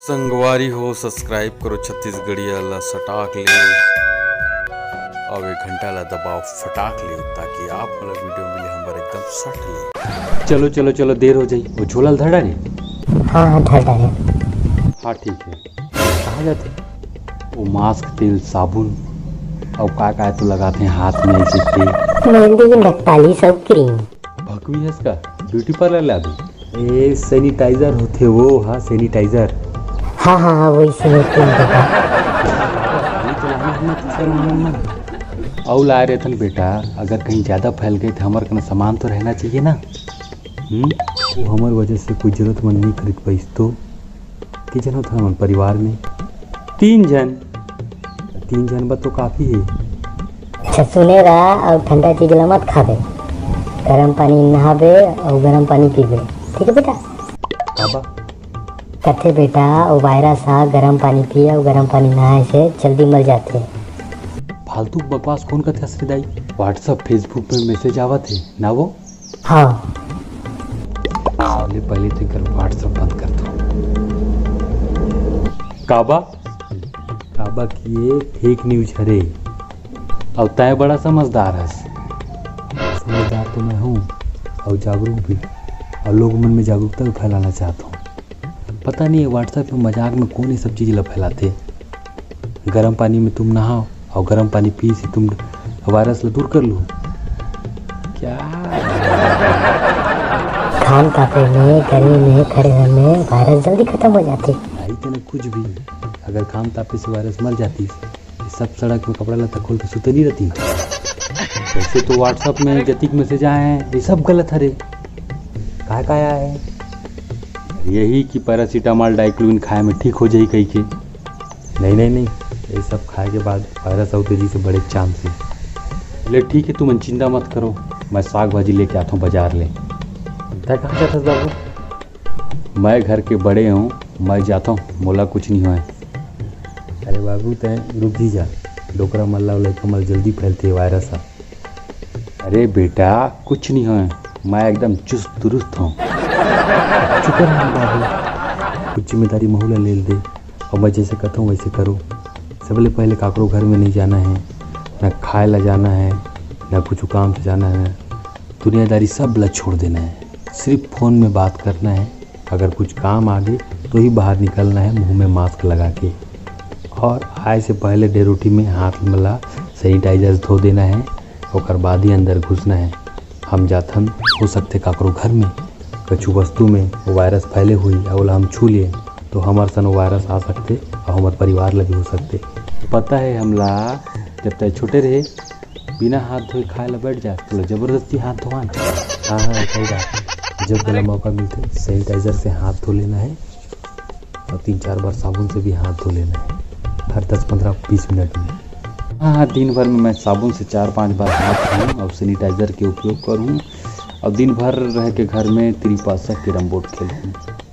संगवारी हो सब्सक्राइब करो छत्तीसगढ़िया ला सटाक ले और एक घंटा ला दबाओ फटाक ले ताकि आप वाला वीडियो मिले हमारे एकदम सट ले। चलो चलो चलो देर हो जाई। वो झोला धड़ा रे। हाँ हाँ धर डाले। हाँ ठीक है। कहाँ जाते? वो मास्क तेल साबुन और का तो लगाते हैं हाथ में ऐसे तेल मेहंदी नक्ताली सब क्रीम भकवी है इसका ब्यूटी पार्लर ला दे। ए सैनिटाइजर होते वो। हाँ सैनिटाइजर। हाँ हाँ हाँ वही से क्रीम बेटा। और ला रहे थे बेटा, अगर कहीं ज़्यादा फैल गए तो हमारे कना सामान तो रहना चाहिए ना। वो हमारे वजह से कोई जरूरतमंद नहीं खरीद पाई तो कि जन होता हमारे परिवार में तीन जन बस तो काफ़ी है। अच्छा सुनेगा और ठंडा चीज ला मत खाबे, गर्म पानी नहाबे और गर्म पानी पीबे, ठीक है बेटा? बाबा कहते बेटा वो वायरस आ गर्म पानी पिए और गर्म पानी नहाए से जल्दी मर जाते हैं। फालतू बकवास कौन करते असरदाई? व्हाट्सअप फेसबुक पे मैसेज आवा थे ना वो। हाँ पहले तो कर व्हाट्सअप बंद कर दो। काबा की ये फेक न्यूज हरे और तय बड़ा समझदार है। समझदार तो मैं हूँ और जागरूक भी, और लोगों मन में जागरूकता भी फैलाना चाहता हूँ। पता नहीं है व्हाट्सएप में मजाक में कौन ये सब चीज़ फैलाते। गर्म पानी में तुम नहाओ और गर्म पानी पी से तुम वायरस ला दूर कर लो क्या? खान तापे में गर्मी में खड़े में वायरस जल्दी खत्म हो जाते। नहीं तो कुछ भी, अगर खान तापे से वायरस मर जाती सब सड़क में कपड़ा लता खोल के सुते नहीं रहती। वैसे तो व्हाट्सएप में जतिक मैसेज आए हैं ये सब गलत है रे। कहा आया है यही कि पैरासीटामॉल डाइक्लोविन खाए में ठीक हो जाए कहीं के। नहीं ये सब खाए के बाद वायरस और तेजी से बड़े चांस है। ले ठीक है तुम चिंता मत करो, मैं साग भाजी लेके आता हूँ बाजार ले। क्या कहाँ जाता बाबू? मैं घर के बड़े हूँ, मैं जाता हूँ, मोला कुछ नहीं हुआ है। अरे बाबू तय रुक ही जा, डोकरा मल्ला वाला कमल जल्दी फैलती है वायरस। अरे बेटा कुछ नहीं हुआ है, मैं एकदम चुस्त दुरुस्त हूँ। शुक्र है बाबू, कुछ जिम्मेदारी महूला ले दे और मैं जैसे कहता हूँ वैसे करो। सबले पहले काकरो घर में नहीं जाना है, न खाए ला जाना है, न कुछ काम से जाना है। दुनियादारी सब ला छोड़ देना है, सिर्फ फ़ोन में बात करना है। अगर कुछ काम आ गए तो ही बाहर निकलना है मुंह में मास्क लगा के। और आए से पहले डेरोटी में हाथ मला सैनिटाइजर धो देना है, और बाद ही अंदर घुसना है। हम जाथन हो सकते काकरो घर में कछु वस्तु में वो वायरस फैले हुई और हम छू लिए तो हमारे सन वायरस आ सकते और हमारे परिवार लगे हो सकते। पता है हमला जब तक छोटे रहे बिना हाथ धोए खाए ला बैठ जाए तो ज़बरदस्ती हाथ धोवान। हाँ सही बात। जब गला मौका मिलते सैनिटाइज़र से हाथ धो लेना है और 3-4 बार साबुन से भी हाथ धो लेना है हर 10-15-20 मिनट में। हाँ दिन भर में मैं साबुन से 4-5 बार हाथ धोऊँ और सैनिटाइज़र के उपयोग करूँ और दिन भर रह के घर में त्रिपासा कैरम बोर्ड खेलूँ,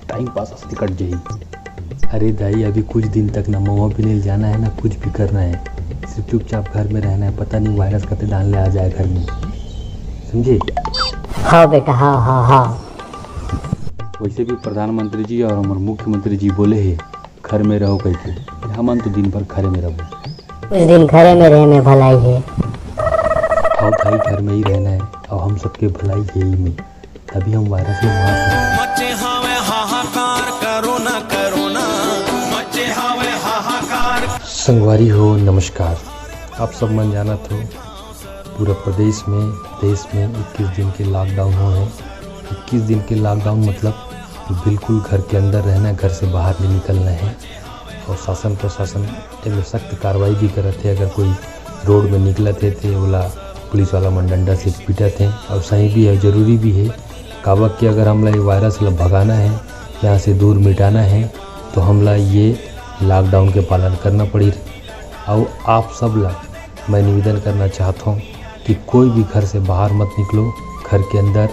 टाइम पास कट जाए। अरे दाई अभी कुछ दिन तक ना महुआ भी नहीं जाना है ना कुछ भी करना है, सिर्फ चुपचाप घर में रहना है। पता नहीं वायरस कते डालने आ जाए घर में, समझे? हाँ बेटा हाँ हाँ हाँ। वैसे भी प्रधानमंत्री जी और हमारे मुख्यमंत्री जी बोले है घर में रहो कह के, हम तो दिन भर घरे में रहो। कुछ दिन घरे में रहे में भलाई है। और भाई घर में ही रहना है और हम सबके भलाई यही में, तभी हम वायरस में मार सकते हैं। संगवारी हो नमस्कार। आप सब मन जाना तो पूरा प्रदेश में देश में 21 दिन के लॉकडाउन हो है। 21 दिन के लॉकडाउन मतलब बिल्कुल घर के अंदर रहना है, घर से बाहर नहीं निकलना है। और शासन प्रशासन में सख्त कार्रवाई भी करते हैं। अगर कोई रोड में निकलते थे बोला पुलिस वाला मंडंडा से पीटा थे। और सही भी है, ज़रूरी भी है। काबक कि अगर हमला ये वायरस ला भगाना है, यहाँ से दूर मिटाना है तो हमला ये लॉकडाउन के पालन करना पड़ी। और आप सब ला मैं निवेदन करना चाहता हूँ कि कोई भी घर से बाहर मत निकलो, घर के अंदर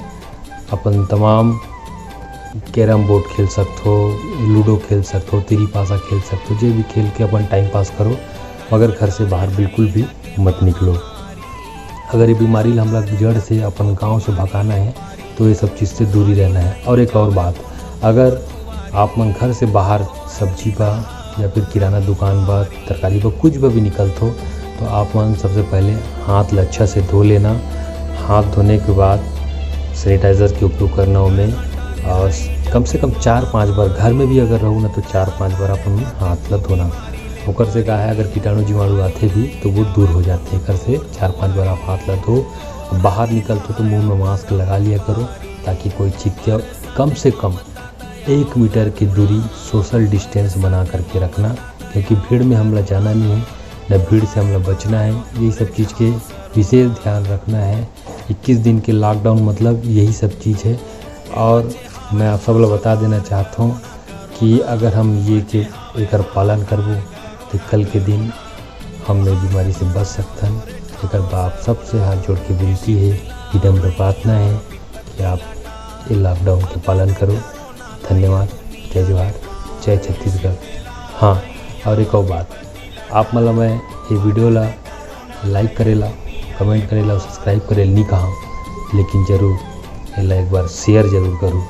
अपन तमाम कैरम बोर्ड खेल सकते हो, लूडो खेल सकते हो, तिरीपासा खेल सकते हो, जो भी खेल के अपन टाइम पास करो, मगर घर से बाहर बिल्कुल भी मत निकलो। अगर ये बीमारी हमला जड़ से अपन गांव से भगाना है तो ये सब चीज़ से दूरी रहना है। और एक और बात, अगर आप मन घर से बाहर सब्जी बा या फिर किराना दुकान बा, तरकारी बा, कुछ भी निकलत हो तो आप मन सबसे पहले हाथ ला अच्छा से धो लेना। हाथ धोने के बाद सैनिटाइज़र के उपयोग करना उनमें, और कम से कम 4-5 बार, घर में भी अगर रहूँ ना तो 4-5 बार अपन हाथ ला धोना। ओकर से का है, अगर कीटाणु जीवाणु आते भी तो वो दूर हो जाते हैं। घर से 4-5 बार आप हाथ ला धो। बाहर निकलते तो मुंह में मास्क लगा लिया करो ताकि कोई चीखते। कम से कम 1 मीटर की दूरी, सोशल डिस्टेंस बना करके रखना, क्योंकि भीड़ में हमला जाना नहीं है, न भीड़ से हमला बचना है। यही सब चीज़ के विशेष ध्यान रखना है। 21 दिन के लॉकडाउन मतलब यही सब चीज़ है। और मैं आप सब लोग बता देना चाहता हूँ कि अगर हम ये के एक पालन करबो तो कल के दिन हम नई बीमारी से बच सकते हैं। एक बाप सबसे हाथ जोड़ के विनती है, विनम्र प्रार्थना है कि आप ये लॉकडाउन के पालन करो। धन्यवाद। जय जवाहर, जय छत्तीसगढ़। हाँ, और एक और बात, आप मतलब मैं ये वीडियो ला लाइक करेला, कमेंट करेला और सब्सक्राइब करेला नहीं कहा, लेकिन ज़रूर एक बार शेयर ज़रूर करूँ।